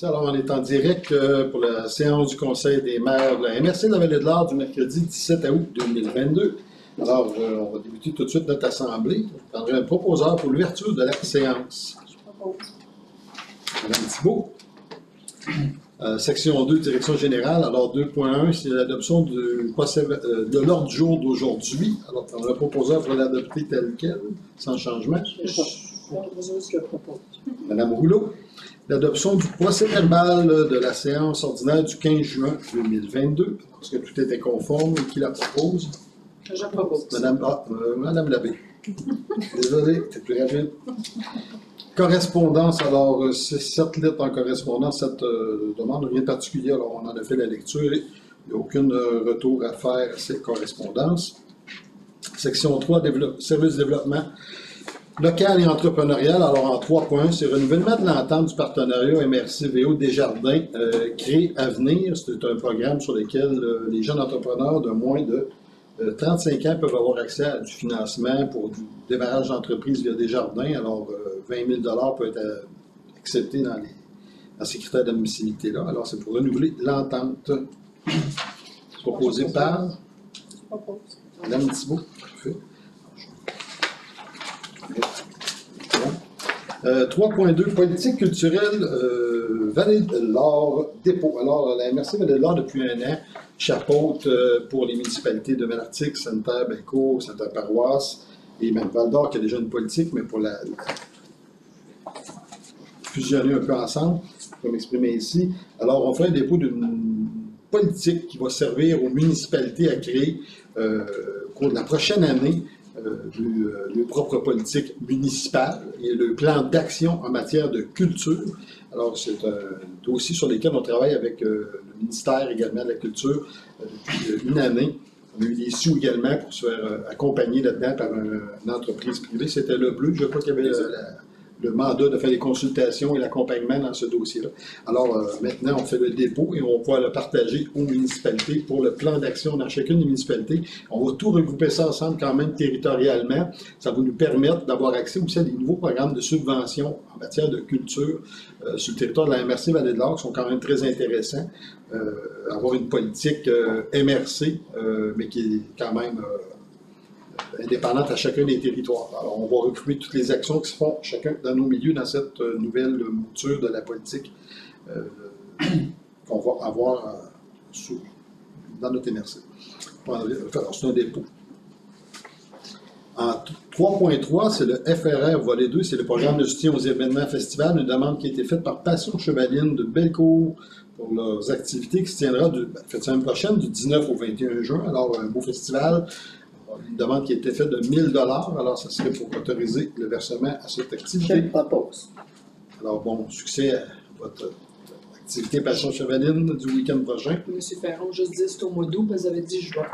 Alors, on est en direct pour la séance du Conseil des maires de la MRC de la Vallée-de-l'Or du mercredi 17 août 2022. Alors, on va débuter tout de suite notre assemblée. Je prendrai un proposeur pour l'ouverture de la séance. Je propose. Madame Thibault. Section 2, direction générale. Alors, 2.1, c'est l'adoption de l'ordre du jour d'aujourd'hui. Alors, on a le proposeur pour l'adopter tel quel, sans changement. Je propose. Madame Rouleau. L'adoption du procès-verbal de la séance ordinaire du 15 juin 2022, parce que tout était conforme. Qui la propose? Je propose. Madame Labbé. Désolé, c'est plus rapide. Correspondance, alors, c'est 7 lettres en correspondance, cette demande, rien de particulier, alors on en a fait la lecture. Il n'y a aucun retour à faire à cette correspondance. Section 3, service de développement local et entrepreneurial, alors en 3 points, c'est renouvellement de l'entente du partenariat MRC-VO Desjardins, Créer Avenir. C'est un programme sur lequel les jeunes entrepreneurs de moins de 35 ans peuvent avoir accès à du financement pour du démarrage d'entreprise via Desjardins. Alors, 20 000 peut être accepté dans ces critères d'admissibilité-là. Alors, c'est pour renouveler l'entente. Proposé par Je propose. Madame Thibault. Parfait. 3.2, politique culturelle, Vallée-de-l'Or, dépôt. Alors, la MRC Vallée-de-l'Or, depuis un an, chapeaute pour les municipalités de Malartic, Sainte-Terre, Bellecour, Sainte-Terre-Paroisse, et même Val-d'Or, qui a déjà une politique, mais pour la fusionner un peu ensemble, je vais m'exprimer ici. Alors, on fait un dépôt d'une politique qui va servir aux municipalités à créer, au cours de la prochaine année, le propre politique municipale et le plan d'action en matière de culture. Alors, c'est un dossier sur lequel on travaille avec le ministère également de la Culture depuis une année. On a eu des sous également pour se faire accompagner là-dedans par une entreprise privée. C'était le Bleu, je crois qu'il y avait le mandat de faire les consultations et l'accompagnement dans ce dossier-là. Alors, maintenant, on fait le dépôt et on va le partager aux municipalités pour le plan d'action dans chacune des municipalités. On va tout regrouper ça ensemble quand même territorialement. Ça va nous permettre d'avoir accès aussi à des nouveaux programmes de subvention en matière de culture sur le territoire de la MRC Vallée-de-l'Or qui sont quand même très intéressants. Avoir une politique MRC, mais qui est quand même indépendante à chacun des territoires. Alors, on va recruter toutes les actions qui se font chacun dans nos milieux dans cette nouvelle mouture de la politique qu'on va avoir dans notre MRC. Alors, c'est un dépôt. En 3.3, c'est le FRR volet 2, c'est le programme de soutien aux événements festivals, une demande qui a été faite par Passion Chevaline de Bellecour pour leurs activités qui se tiendra la semaine prochaine, du 19 au 21 juin. Alors, un beau festival. Une demande qui a été faite de 1 000 alors ça serait pour autoriser le versement à cette activité. Je propose. Alors, bon succès à votre activité Passion Chevaline du week-end prochain. Monsieur Ferron, juste dit c'est au mois d'août, vous avez dit juin.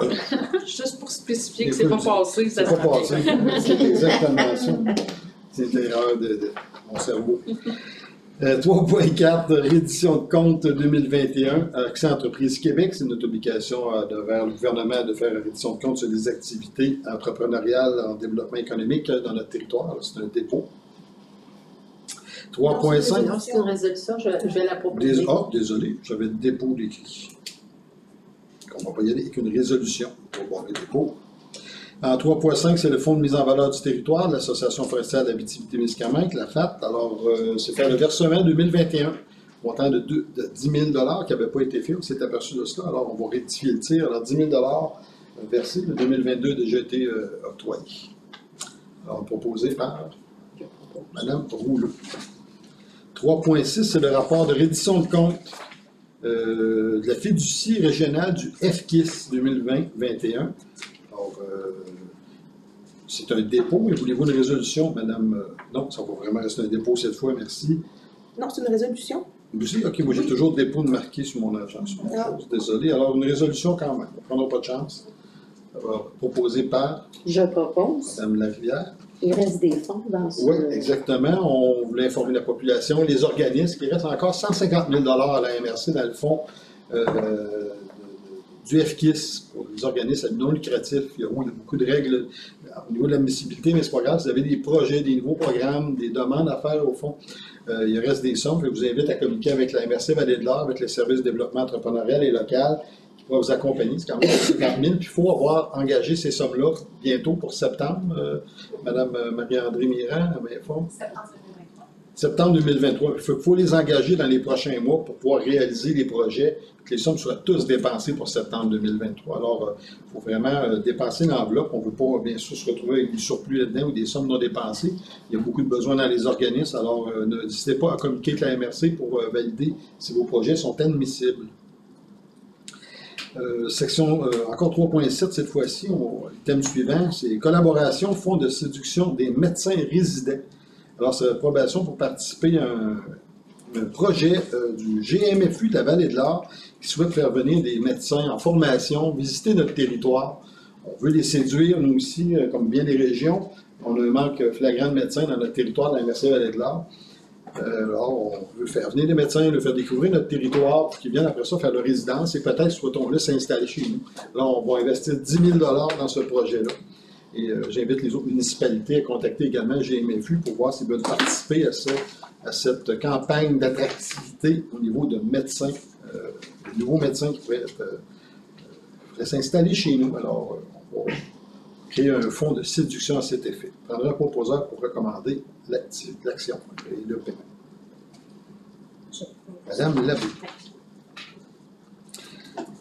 Juste pour spécifier que c'est Écoute, pas passé, ça C'est se pas passé. C'est exactement ça. C'est l'erreur de mon cerveau. 3.4, réédition de compte 2021, Accès Entreprise Québec, c'est notre obligation vers le gouvernement de faire une réédition de compte sur des activités entrepreneuriales en développement économique dans notre territoire. C'est un dépôt. 3.5. Non, c'est une résolution, je vais la proposer. Désolé, j'avais le dépôt décrit. On ne va pas y aller avec une résolution pour voir le dépôt. En 3.5, c'est le Fonds de mise en valeur du territoire de l'Association forestière d'Abitibi-Témiscamingue, la FAT. Alors, c'est faire le versement 2021, montant de 10 000 qui n'avait pas été fait, on s'est aperçu de cela. Alors, on va rectifier le tir. Alors, 10 000 versés, le 2022 a déjà été octroyé. Alors, proposé par Mme Rouleau. 3.6, c'est le rapport de reddition de compte de la fiducie régionale du FKIS 2020-21. Alors, c'est un dépôt, mais voulez-vous une résolution, Madame? Non, ça va vraiment rester un dépôt cette fois, merci. Non, c'est une résolution. Vous aussi? Ok, moi j'ai toujours dépôt de marqué sur mon agence. Désolé. Alors, une résolution quand même. On ne prendra pas de chance. Alors, proposé par Je propose. Mme Larivière. Il reste des fonds dans ce... Oui, exactement. On voulait informer la population, les organismes, qu'il reste encore 150 000 à la MRC dans le fonds du FKIS pour les organismes non lucratifs. Il y a beaucoup de règles au niveau de l'admissibilité, mais c'est pas grave. Vous avez des projets, des nouveaux programmes, des demandes à faire au fond. Il reste des sommes. Je vous invite à communiquer avec la MRC Vallée de l'Or, avec les services de développement entrepreneurial et local qui pourra vous accompagner. C'est quand même 50 000. Puis il faut avoir engagé ces sommes-là bientôt pour septembre. Madame Marie-André Mirand, à Mainfond. Septembre 2023. Il faut les engager dans les prochains mois pour pouvoir réaliser les projets, que les sommes soient tous dépensées pour septembre 2023. Alors, il faut vraiment dépenser l'enveloppe. On ne veut pas, bien sûr, se retrouver avec du surplus là-dedans ou des sommes non dépensées. Il y a beaucoup de besoins dans les organismes. Alors, n'hésitez pas à communiquer avec la MRC pour valider si vos projets sont admissibles. Section encore 3.7 cette fois-ci. Le thème suivant, c'est collaboration, fonds de séduction des médecins résidents. Alors, c'est l'approbation pour participer à un projet du GMFU de la Vallée de l'Or qui souhaite faire venir des médecins en formation, visiter notre territoire. On veut les séduire, nous aussi, comme bien des régions. On a un manque flagrant de médecins dans notre territoire, dans la MRC Vallée de l'Or. Alors, on veut faire venir des médecins, leur faire découvrir notre territoire, pour qu'ils viennent après ça faire leur résidence et peut-être, souhaitons-le, s'installer chez nous. Là, on va investir 10 000 $ dans ce projet-là. Et j'invite les autres municipalités à contacter également le GMFU pour voir s'ils veulent participer à cette campagne d'attractivité au niveau de médecins, de nouveaux médecins qui pourraient s'installer chez nous. Alors, on va créer un fonds de séduction à cet effet. Je prendrai un proposeur pour recommander l'action et le paiement. Madame Labé.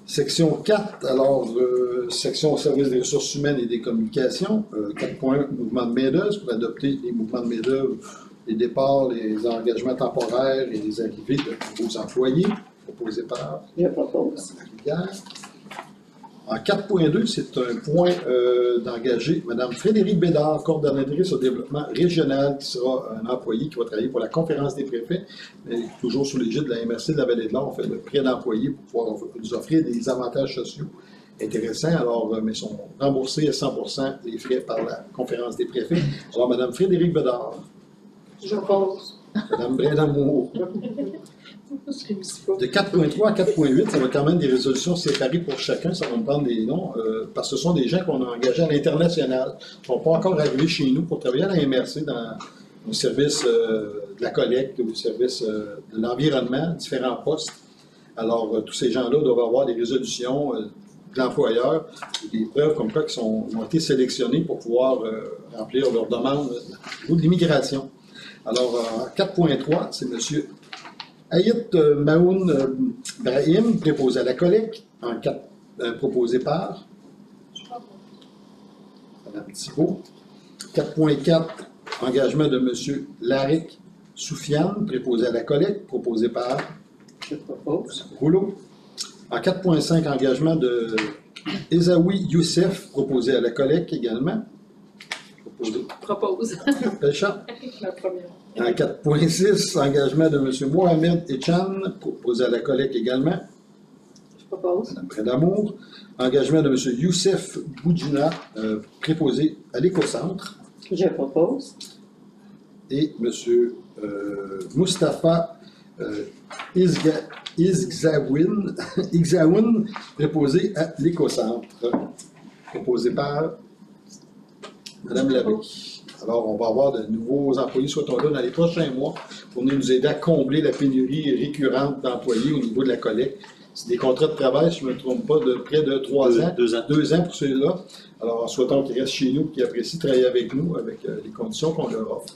Section 4, alors, section au service des ressources humaines et des communications, 4.1, mouvement de main-d'œuvre, pour adopter les mouvements de main-d'œuvre, les départs, les engagements temporaires et les arrivées de nouveaux employés, proposés par Je propose. Mme Rivière. En 4.2, c'est un point d'engager Mme Frédérique Bédard, coordonnatrice au développement régional, qui sera un employé qui va travailler pour la conférence des préfets, mais toujours sous l'égide de la MRC de la Vallée de l'Or. On fait le prêt d'employés pour pouvoir nous offrir des avantages sociaux intéressants, alors, mais sont remboursés à 100% les frais par la conférence des préfets. Alors, Mme Frédérique Bédard. Je propose. Mme Brédamour. De 4.3 à 4.8, ça va quand même des résolutions séparées pour chacun, ça va me prendre des noms, parce que ce sont des gens qu'on a engagés à l'international, qui ne sont pas encore arrivés chez nous pour travailler à la MRC au service de la collecte, au service de l'environnement, différents postes. Alors, tous ces gens-là doivent avoir des résolutions de l'employeur, des preuves comme quoi ils ont été sélectionnés pour pouvoir remplir leurs demandes au niveau de l'immigration. Alors, 4.3, c'est M. Ayit Maoun Brahim, préposé à la collecte, proposé par Mme Thibault. 4.4, engagement de M. Larik Soufiane, préposé à la collecte, proposé par Je propose. Rouleau. En 4.5, engagement de Ezaoui Youssef, proposé à la collecte également. Propose. Péchat. La première. En 4.6, engagement de M. Mohamed Echan, proposé à la collecte également. Je propose. Mme Brédamour. Engagement de M. Youssef Boudjina, préposé à l'écocentre. Je propose. Et M. Mustapha Izzaoun, préposé à l'écocentre. Proposé par Mme Labbé. Alors, on va avoir de nouveaux employés, soit-on là, dans les prochains mois, pour venir nous aider à combler la pénurie récurrente d'employés au niveau de la collecte. C'est des contrats de travail, si je ne me trompe pas, de près de 3 ans. 2 ans. 2 ans pour ceux-là. Alors, souhaitons qu'ils restent chez nous et qu'ils apprécient travailler avec nous, avec les conditions qu'on leur offre.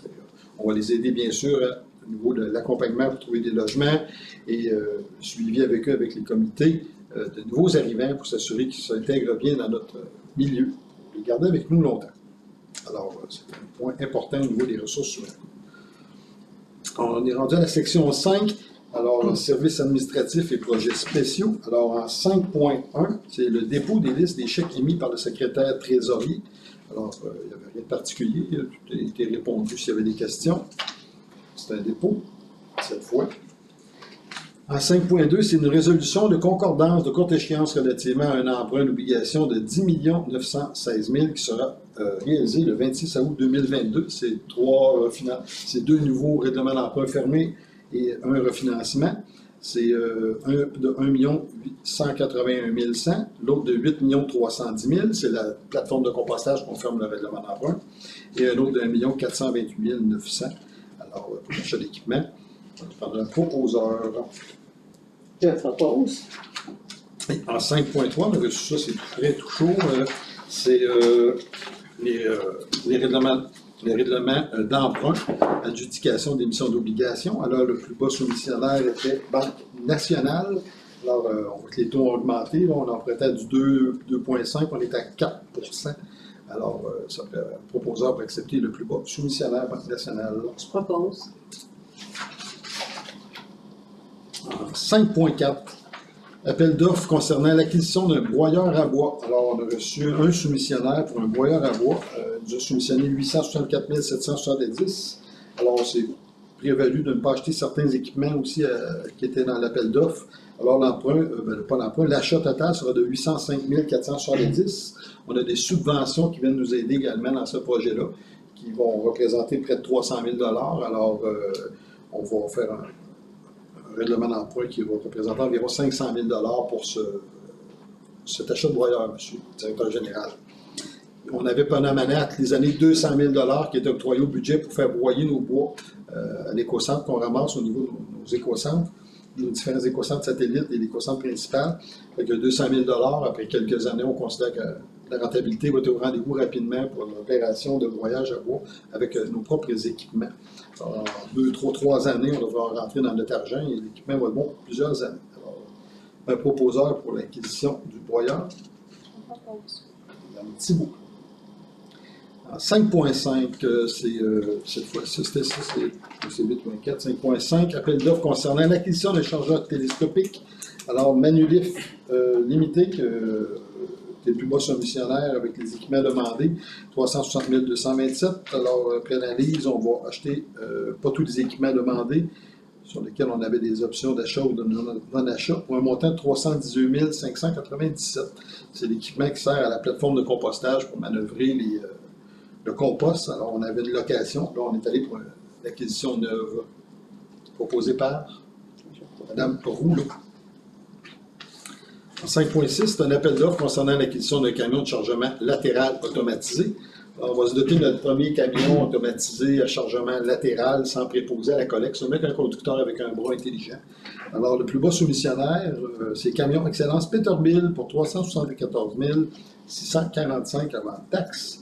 On va les aider, bien sûr, au niveau de l'accompagnement pour trouver des logements et suivi avec eux, avec les comités de nouveaux arrivants pour s'assurer qu'ils s'intègrent bien dans notre milieu. Pour les garder avec nous longtemps. Alors, c'est un point important au niveau des ressources humaines. On est rendu à la section 5, alors services administratifs et projets spéciaux. Alors, en 5.1, c'est le dépôt des listes des chèques émis par le secrétaire trésorier. Alors, il n'y avait rien de particulier, tout a été répondu s'il y avait des questions. C'est un dépôt, cette fois. En 5.2, c'est une résolution de concordance de courte échéance relativement à un emprunt d'obligation de 10 916 000 qui sera réalisé le 26 août 2022. C'est 2 nouveaux règlements d'emprunt fermés et un refinancement. c'est un de 1 181 100, l'autre de 8 310 000, c'est la plateforme de compostage qu'on ferme le règlement d'emprunt, et un autre de 1 428 900. Alors, pour l'achat d'équipement, on va prendre un proposeur. Je propose. Et en 5.3, on a reçu ça, c'est tout frais, tout chaud, c'est les règlements d'emprunt, adjudication d'émission d'obligations. Alors, le plus bas soumissionnaire était Banque nationale. Alors, on voit que les taux ont augmenté. Là, on empruntait à du 2,5, on est à 4 %. Alors, ça fait un proposeur pour accepter le plus bas soumissionnaire Banque nationale. Je propose. En 5.4, appel d'offres concernant l'acquisition d'un broyeur à bois. Alors, on a reçu un soumissionnaire pour un broyeur à bois. Il nous a soumissionné 864 770. Alors, on s'est prévalu de ne pas acheter certains équipements aussi qui étaient dans l'appel d'offres. Alors, l'achat total sera de 805 470. On a des subventions qui viennent nous aider également dans ce projet-là, qui vont représenter près de 300 000 $. Alors, on va faire un règlement d'emprunt qui va représenter environ 500 000 $ pour cet achat de broyeur, monsieur le directeur général. On avait pendant les années 200 000 $ qui étaient octroyés au budget pour faire broyer nos bois à l'écocentre qu'on ramasse au niveau de nos écocentres, nos différents écocentres satellites et l'écocentre principal. Fait que 200 000 $, après quelques années, on considère que la rentabilité va être au rendez-vous rapidement pour l'opération de broyage à bois avec nos propres équipements. En 3 années, on devra rentrer dans notre argent et l'équipement va être bon pour plusieurs années. Alors, un proposeur pour l'acquisition du broyeur. Je propose. Un petit bout. En 5.5, cette fois-ci, c'était ça, c'est 8.4. 5.5, appel d'offres concernant l'acquisition d'un chargeur télescopique. Alors, Manulif Limité, qui est le plus bas soumissionnaire avec les équipements demandés, 360 227. Alors, après l'analyse, on va acheter pas tous les équipements demandés, sur lesquels on avait des options d'achat ou de non-achat, pour un montant de 318 597. C'est l'équipement qui sert à la plateforme de compostage pour manœuvrer le compost. Alors, on avait une location. Là, on est allé pour l'acquisition neuve proposée par Mme Rouleau. En 5.6, c'est un appel d'offres concernant l'acquisition d'un camion de chargement latéral automatisé. Alors, on va se doter de notre premier camion automatisé à chargement latéral sans préposer à la collecte, seulement avec un conducteur avec un bras intelligent. Alors, le plus bas soumissionnaire, c'est Camion Excellence Peterbilt pour 374 645 avant taxe.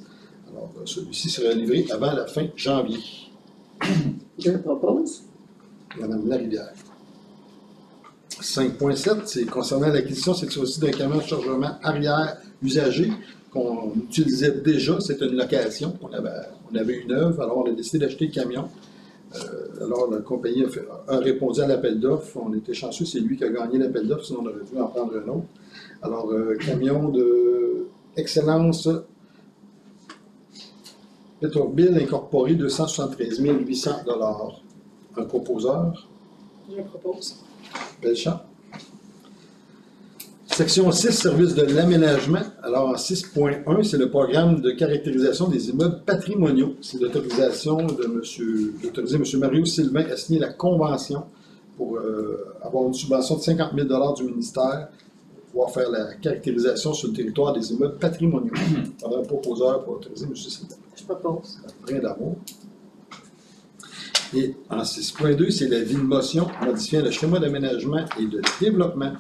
Alors, celui-ci sera livré avant la fin janvier. Je propose. Madame Larivière. 5.7, c'est concernant l'acquisition cette fois-ci d'un camion de chargement arrière usagé qu'on utilisait déjà. C'est une location. On avait une œuvre, alors on a décidé d'acheter le camion. Alors la compagnie a répondu à l'appel d'offres. On était chanceux, c'est lui qui a gagné l'appel d'offres, sinon on aurait dû en prendre un autre. Alors, camion de Excellence Peterbilt incorporé, 273 800 $. Un proposeur. Je propose. Belchamp. Section 6, service de l'aménagement. Alors, en 6.1, c'est le programme de caractérisation des immeubles patrimoniaux. C'est l'autorisation d'autoriser M. Mario Sylvain à signer la convention pour avoir une subvention de 50 000 $ du ministère pour pouvoir faire la caractérisation sur le territoire des immeubles patrimoniaux. On a un proposeur pour autoriser M. Sylvain. Je propose. Brin d'amour. Et en 6.2, c'est la vie de motion modifiant le schéma d'aménagement et de développement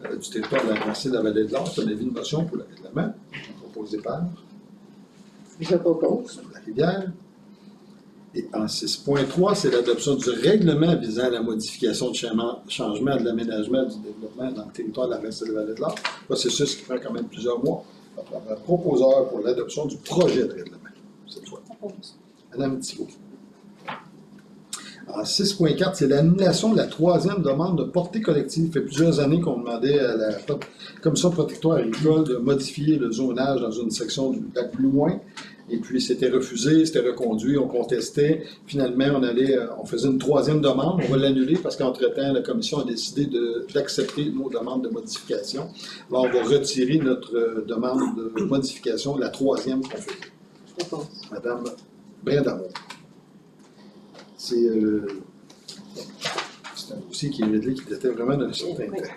du territoire de la Grande-Île de la Vallée de l'Or. C'est une vie de motion pour le règlement proposé par Je propose. la rivière. Et en 6.3, c'est l'adoption du règlement visant à la modification de changement de l'aménagement du développement dans le territoire de la Grande-Île de la Vallée de l'Or. Processus qui prend quand même plusieurs mois. On va prendre un proposeur pour l'adoption du projet de règlement, cette fois. Je propose. Madame Thibault. En 6.4, c'est l'annulation de la 3e demande de portée collective. Il fait plusieurs années qu'on demandait à la Commission protectoire agricole de modifier le zonage dans une section du lac Blouin. Et puis, c'était refusé, c'était reconduit, on contestait. Finalement, on faisait une 3e demande. On va l'annuler parce qu'entre-temps, la Commission a décidé d'accepter nos demandes de modification. Alors, on va retirer notre demande de modification, la 3e qu'on fait. Je propose. Madame Brin d'amour. C'est c'est un dossier qui est réglé, qui était vraiment d'un certain temps.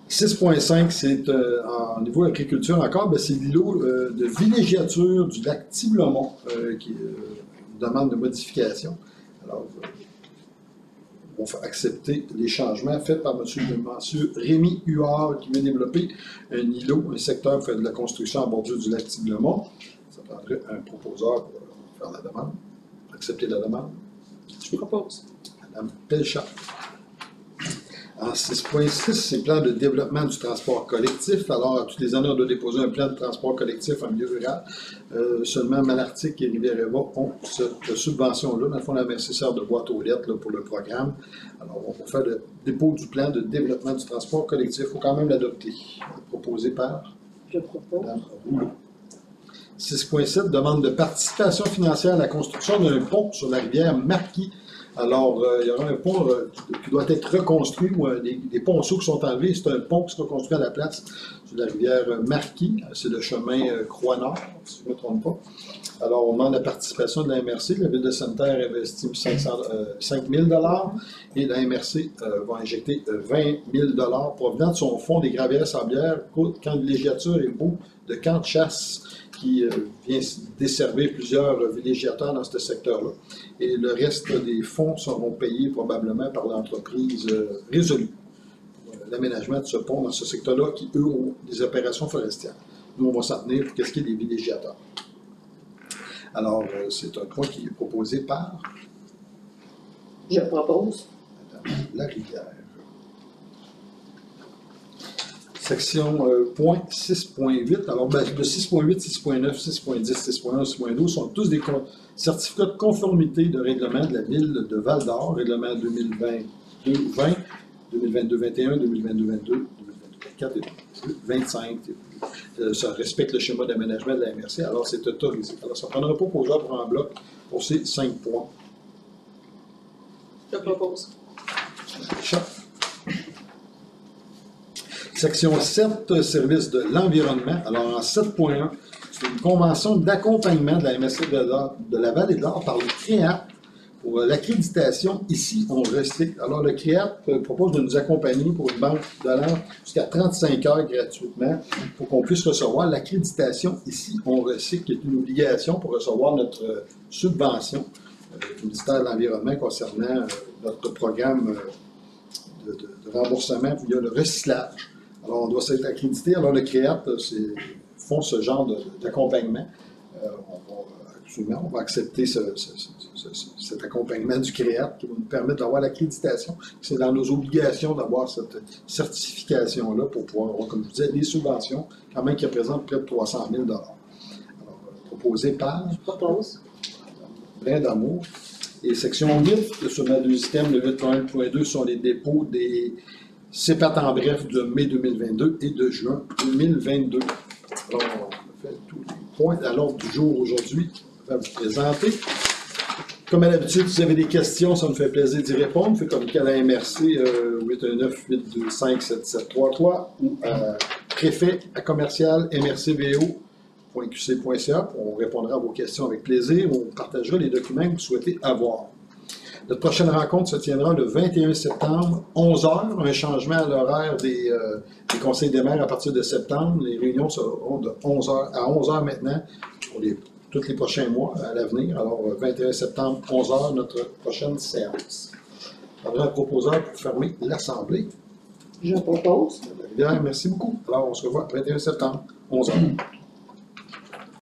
6.5, c'est en niveau agriculture encore, ben, c'est l'îlot de villégiature du lac Tiblemont qui demande de modification. Alors, on va accepter les changements faits par M. Rémi Huard qui vient développer un îlot, un secteur pour faire de la construction en bordure du lac Tiblemont. Ça prendrait un proposeur pour faire la demande. Accepter la demande. Je propose. Mme Pelchat. En 6.6, c'est le plan de développement du transport collectif. Alors, à toutes les années, on doit déposer un plan de transport collectif en milieu rural. Seulement Malartic et Rivière-Éva ont cette subvention-là. Dans le fond, la MRC sert de boîte aux lettres là, pour le programme. Alors, on va faire le dépôt du plan de développement du transport collectif. Il faut quand même l'adopter. Proposé par Je propose. Mme Rouleau. 6.7, demande de participation financière à la construction d'un pont sur la rivière Marquis. Alors, il y aura un pont qui doit être reconstruit, ou des ponceaux qui sont enlevés. C'est un pont qui sera construit à la place sur la rivière Marquis. C'est le chemin Croix-Nord, si je ne me trompe pas. Alors, on demande la participation de la MRC. La Ville de Sainte-Terre investit 5 000 $ et la MRC va injecter 20 000 $ provenant de son fonds des gravières sablières, camp de villégiature et beau de camp de chasse, qui vient desservir plusieurs villégiateurs dans ce secteur-là. Et le reste des fonds seront payés probablement par l'entreprise Résolue pour l'aménagement de ce pont dans ce secteur-là qui, eux, ont des opérations forestières. Nous, on va s'en tenir pour ce qui est des villégiateurs. Alors, c'est un point qui est proposé par Je propose. Mme Larivière. Section point 6.8. Alors, ben, de 6.8, 6.9, 6.10, 6.11, 6.12 sont tous des certificats de conformité de règlement de la Ville de Val-d'Or, règlement 2020-20, 2022-21, 2022-22, 2022-24 et 2025. Ça respecte le schéma d'aménagement de la MRC, alors c'est autorisé. Alors, ça prendra pas pour en bloc pour ces 5 points. Je propose. Section 7, service de l'environnement. Alors, en 7.1, c'est une convention d'accompagnement de la MSC de la Vallée de l'Or par le CREAP pour l'accréditation. Ici, on recycle. Alors, le CREAP propose de nous accompagner pour une banque d'allant jusqu'à 35 heures gratuitement pour qu'on puisse recevoir l'accréditation. Ici, on recycle, qui est une obligation pour recevoir notre subvention du ministère de l'Environnement concernant notre programme de remboursement via le recyclage. Alors, on doit s'être accrédité. Alors, le CREAP font ce genre d'accompagnement. On va accepter cet accompagnement du CREAP qui va nous permettre d'avoir l'accréditation. C'est dans nos obligations d'avoir cette certification-là pour pouvoir avoir, comme je disais, des subventions, quand même qui représentent près de 300 000 $. Alors, proposé par Je propose. Brin d'Amour. Et section 8, sur ma deux systèmes, le 8.1.2 sont les dépôts des CEPAT en bref de mai 2022 et de juin 2022. Alors, on a fait tous les points à l'ordre du jour aujourd'hui. Je vais vous présenter. Comme à l'habitude, si vous avez des questions, ça me fait plaisir d'y répondre. Faites comme à la MRC 819-825-7733 ou à préfet@commercial-mrcvo.qc.ca. On répondra à vos questions avec plaisir. On partagera les documents que vous souhaitez avoir. Notre prochaine rencontre se tiendra le 21 septembre, 11h. Un changement à l'horaire des conseils des maires à partir de septembre. Les réunions seront de 11h à 11h maintenant pour tous les prochains mois à l'avenir. Alors, 21 septembre, 11h, notre prochaine séance. On aura un proposeur pour fermer l'Assemblée. Je propose. Merci beaucoup. Alors, on se revoit le 21 septembre, 11h.